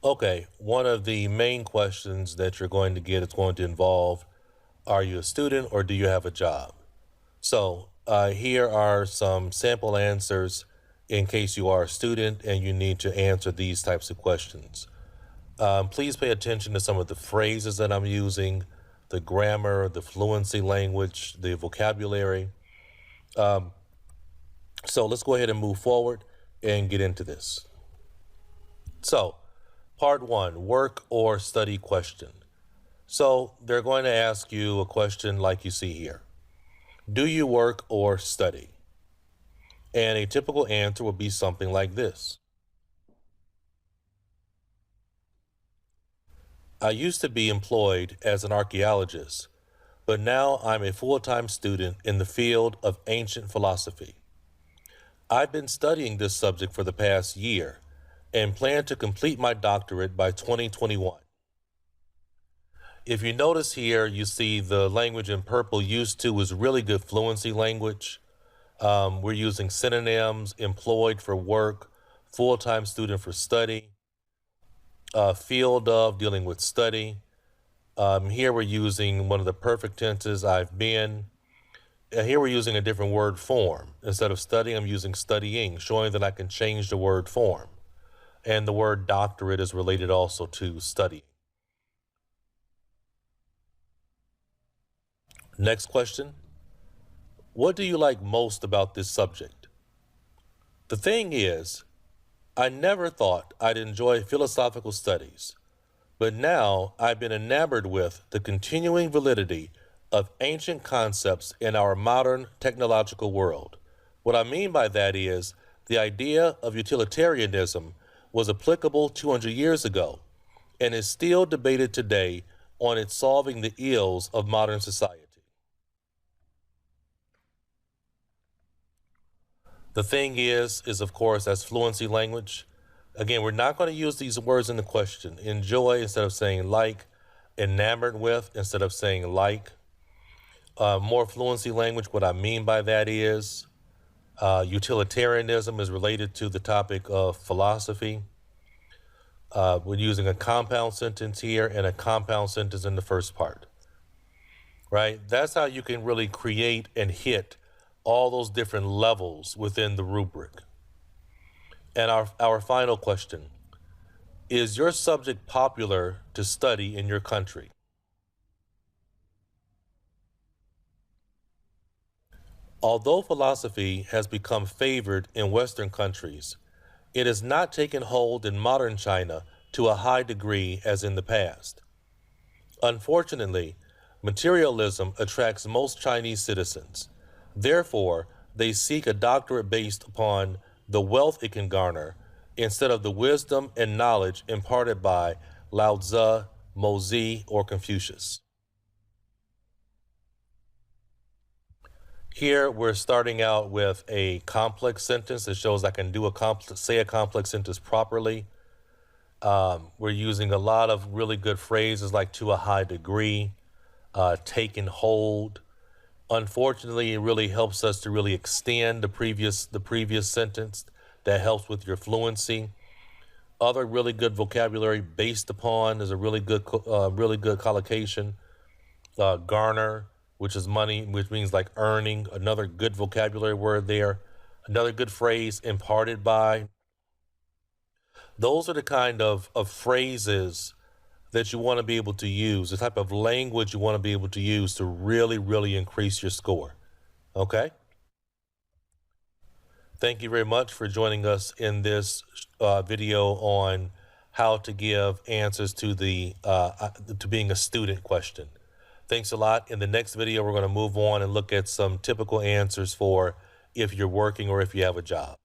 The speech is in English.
Okay, one of the main questions that you're going to get is going to involve, are you a student or do you have a job? So here are some sample answers in case you are a student and you need to answer these types of questions. Please pay attention to some of the phrases that I'm using, the grammar, the fluency language, the vocabulary. So let's go ahead and move forward and get into this. So, part one, work or study question. So they're going to ask you a question like you see here. Do you work or study? And a typical answer would be something like this. I used to be employed as an archaeologist, but now I'm a full-time student in the field of ancient philosophy. I've been studying this subject for the past year and plan to complete my doctorate by 2021. If you notice here, you see the language in purple used to is really good fluency language. We're using synonyms, employed for work, full-time student for study, field of, dealing with study. Here we're using one of the perfect tenses, I've been. Here we're using a different word form. Instead of studying, I'm using studying, showing that I can change the word form. And the word doctorate is related also to study. Next question. What do you like most about this subject? The thing is, I never thought I'd enjoy philosophical studies, but now I've been enamored with the continuing validity of ancient concepts in our modern technological world. What I mean by that is the idea of utilitarianism was applicable 200 years ago and is still debated today on its solving the ills of modern society. The thing is of course, that's fluency language. Again, we're not going to use these words in the question. Enjoy instead of saying like, enamored with instead of saying like. More fluency language, what I mean by that is utilitarianism is related to the topic of philosophy. We're using a compound sentence here and a compound sentence in the first part, right? That's how you can really create and hit all those different levels within the rubric. And our final question, is your subject popular to study in your country? Although philosophy has become favored in Western countries, it has not taken hold in modern China to a high degree as in the past. Unfortunately, materialism attracts most Chinese citizens. Therefore, they seek a doctorate based upon the wealth it can garner instead of the wisdom and knowledge imparted by Lao Tzu, Mozi, or Confucius. Here we're starting out with a complex sentence that shows I can do say a complex sentence properly. We're using a lot of really good phrases like to a high degree, taken hold. Unfortunately, it really helps us to really extend the previous sentence. That helps with your fluency. Other really good vocabulary based upon is a really good collocation. Garner, which is money, which means like earning, another good vocabulary word there. Another good phrase, imparted by. Those are the kind of phrases that you want to be able to use, the type of language you want to be able to use to really, really increase your score. Okay? Thank you very much for joining us in this video on how to give answers to the to being a student question. Thanks a lot. In the next video, we're going to move on and look at some typical answers for if you're working or if you have a job.